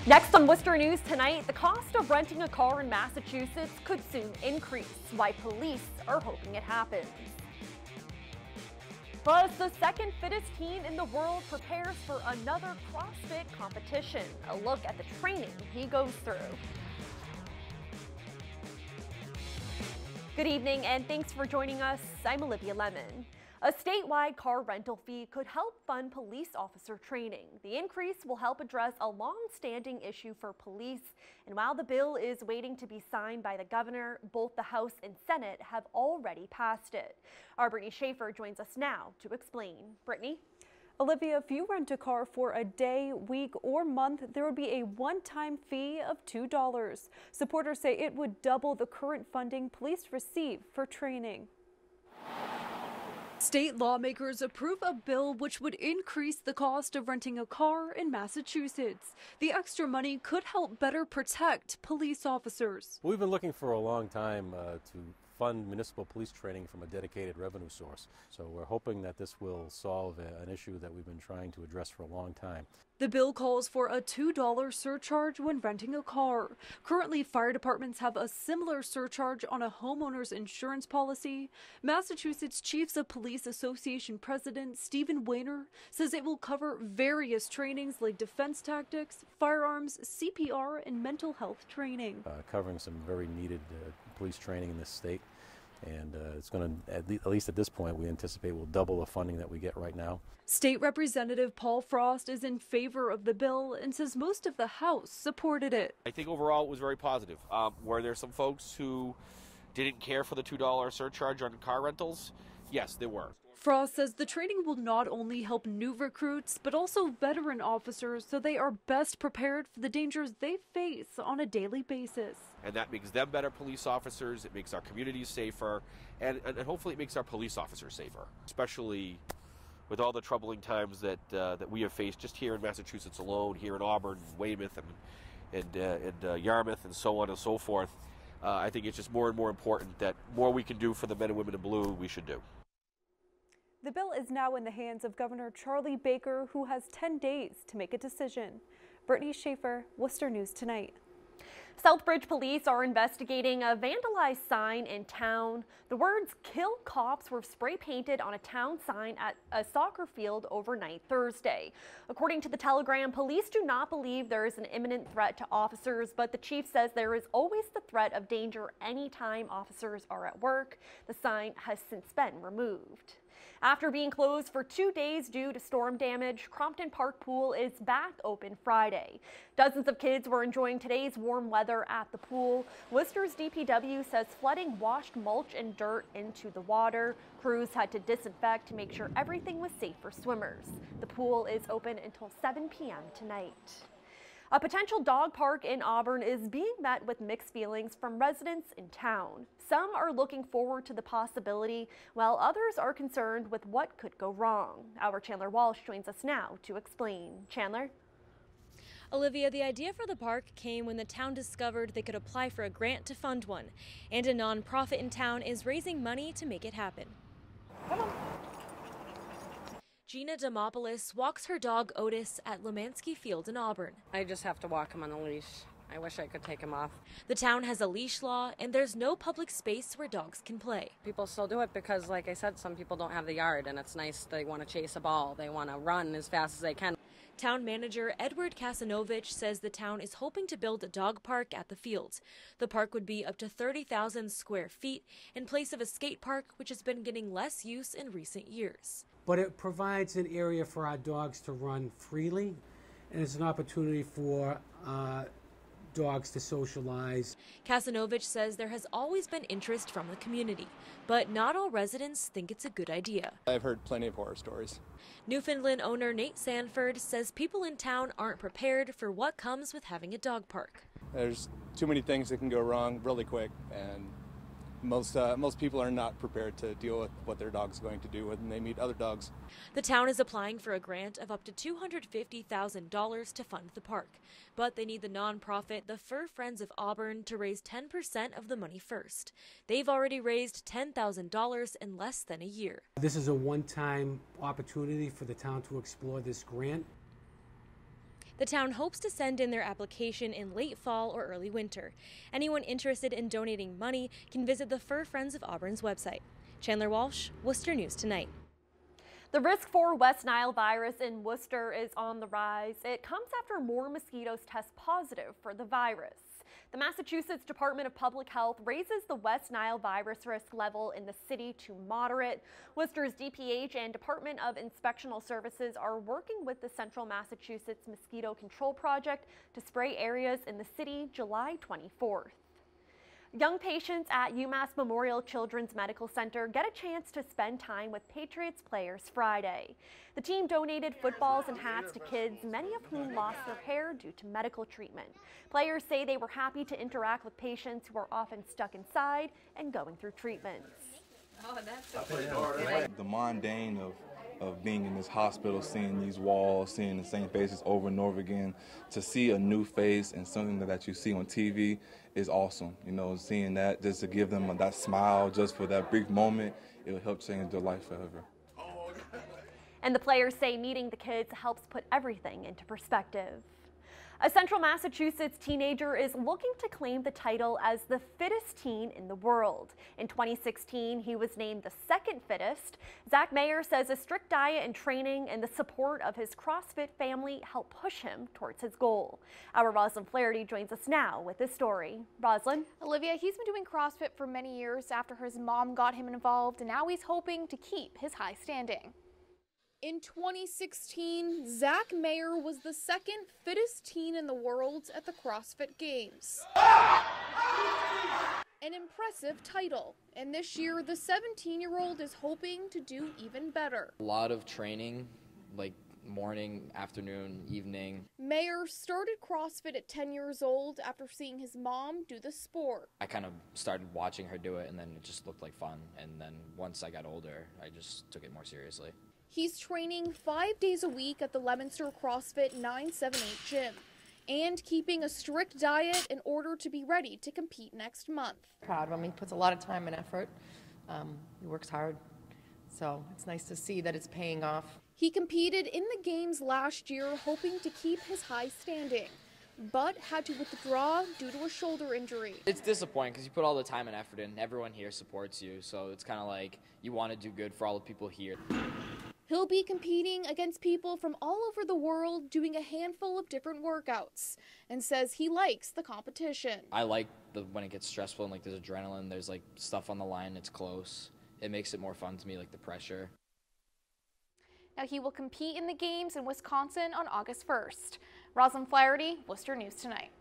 Next on Worcester News tonight, the cost of renting a car in Massachusetts could soon increase. Why police are hoping it happens. Plus, the second fittest teen in the world prepares for another CrossFit competition. A look at the training he goes through. Good evening and thanks for joining us. I'm Olivia Lemon. A statewide car rental fee could help fund police officer training. The increase will help address a long-standing issue for police. And while the bill is waiting to be signed by the governor, both the House and Senate have already passed it. Our Brittany Schaefer joins us now to explain. Brittany? Olivia, if you rent a car for a day, week, or month, there would be a one-time fee of $2. Supporters say it would double the current funding police receive for training. State lawmakers approve a bill which would increase the cost of renting a car in Massachusetts. The extra money could help better protect police officers. We've been looking for a long time to fund municipal police training from a dedicated revenue source. So we're hoping that this will solve an issue that we've been trying to address for a long time. The bill calls for a $2 surcharge when renting a car. Currently, fire departments have a similar surcharge on a homeowner's insurance policy. Massachusetts Chiefs of Police Association President Stephen Weiner says it will cover various trainings like defense tactics, firearms, CPR, and mental health training. Covering some very needed police training in this state. And it's going to, at least at this point, we anticipate will double the funding that we get right now. State Representative Paul Frost is in favor of the bill and says most of the House supported it. I think overall it was very positive. Were there some folks who didn't care for the $2 surcharge on car rentals? Yes, there were. Frost says the training will not only help new recruits, but also veteran officers so they are best prepared for the dangers they face on a daily basis. And that makes them better police officers, it makes our communities safer, and hopefully it makes our police officers safer, especially with all the troubling times that we have faced just here in Massachusetts alone, here in Auburn, Weymouth, and Yarmouth, and so on and so forth. I think it's just more and more important that more we can do for the men and women in blue, we should do. The bill is now in the hands of Governor Charlie Baker, who has 10 days to make a decision. Brittany Schaefer, Worcester News Tonight. Southbridge police are investigating a vandalized sign in town. The words "Kill Cops" were spray painted on a town sign at a soccer field overnight Thursday. According to the Telegram, police do not believe there is an imminent threat to officers, but the chief says there is always the threat of danger anytime officers are at work. The sign has since been removed. After being closed for 2 days due to storm damage, Crompton Park Pool is back open Friday. Dozens of kids were enjoying today's warm weather at the pool. Worcester's DPW says flooding washed mulch and dirt into the water. Crews had to disinfect to make sure everything was safe for swimmers. The pool is open until 7 p.m. tonight. A potential dog park in Auburn is being met with mixed feelings from residents in town. Some are looking forward to the possibility, while others are concerned with what could go wrong. Our Chandler Walsh joins us now to explain. Chandler? Olivia, the idea for the park came when the town discovered they could apply for a grant to fund one, and a nonprofit in town is raising money to make it happen. Come on. Gina Demopoulos walks her dog Otis at Lemansky Field in Auburn. I just have to walk him on a leash. I wish I could take him off. The town has a leash law, and there's no public space where dogs can play. People still do it because, like I said, some people don't have the yard, and it's nice. They want to chase a ball. They want to run as fast as they can. Town manager Edward Kasanovich says the town is hoping to build a dog park at the field. The park would be up to 30,000 square feet in place of a skate park, which has been getting less use in recent years. But it provides an area for our dogs to run freely, and it's an opportunity for dogs to socialize. Kasanovich says there has always been interest from the community, but not all residents think it's a good idea. I've heard plenty of horror stories. Newfoundland owner Nate Sanford says people in town aren't prepared for what comes with having a dog park. There's too many things that can go wrong really quick, and most people are not prepared to deal with what their dog's going to do when they meet other dogs. The town is applying for a grant of up to $250,000 to fund the park, but they need the nonprofit the Fur Friends of Auburn to raise 10% of the money first. They've already raised $10,000 in less than a year. This is a one-time opportunity for the town to explore this grant. The town hopes to send in their application in late fall or early winter. Anyone interested in donating money can visit the Fur Friends of Auburn's website. Chandler Walsh, Worcester News Tonight. The risk for West Nile virus in Worcester is on the rise. It comes after more mosquitoes test positive for the virus. The Massachusetts Department of Public Health raises the West Nile virus risk level in the city to moderate. Worcester's DPH and Department of Inspectional Services are working with the Central Massachusetts Mosquito Control Project to spray areas in the city July 24th. Young patients at UMass Memorial Children's Medical Center get a chance to spend time with Patriots players Friday. The team donated footballs and hats to kids, many of whom lost their hair due to medical treatment. Players say they were happy to interact with patients who are often stuck inside and going through treatments. Oh, that's the mundane of being in this hospital, seeing these walls, seeing the same faces over and over again. To see a new face and something that you see on TV is awesome. You know, seeing that, just to give them that smile just for that brief moment, it will help change their life forever. And the players say meeting the kids helps put everything into perspective. A Central Massachusetts teenager is looking to claim the title as the fittest teen in the world. In 2016, he was named the second fittest. Zach Mayer says a strict diet and training and the support of his CrossFit family help push him towards his goal. Our Roslyn Flaherty joins us now with this story. Roslyn? Olivia, he's been doing CrossFit for many years after his mom got him involved, and now he's hoping to keep his high standing. In 2016, Zach Mayer was the second fittest teen in the world at the CrossFit Games. An impressive title, and this year the 17-year-old is hoping to do even better. A lot of training, like morning, afternoon, evening. Mayer started CrossFit at 10 years old after seeing his mom do the sport. I kind of started watching her do it, and then it just looked like fun. And then once I got older, I just took it more seriously. He's training 5 days a week at the Leominster CrossFit 978 gym and keeping a strict diet in order to be ready to compete next month. Proud of him. He puts a lot of time and effort. He works hard, so it's nice to see that it's paying off. He competed in the games last year hoping to keep his high standing, but had to withdraw due to a shoulder injury. It's disappointing because you put all the time and effort in. Everyone here supports you, so it's kind of like you want to do good for all the people here. He'll be competing against people from all over the world doing a handful of different workouts and says he likes the competition. I like when it gets stressful and like there's adrenaline, there's like stuff on the line, it's close. It makes it more fun to me, like the pressure. Now he will compete in the games in Wisconsin on August 1st. Roslyn Flaherty, Worcester News Tonight.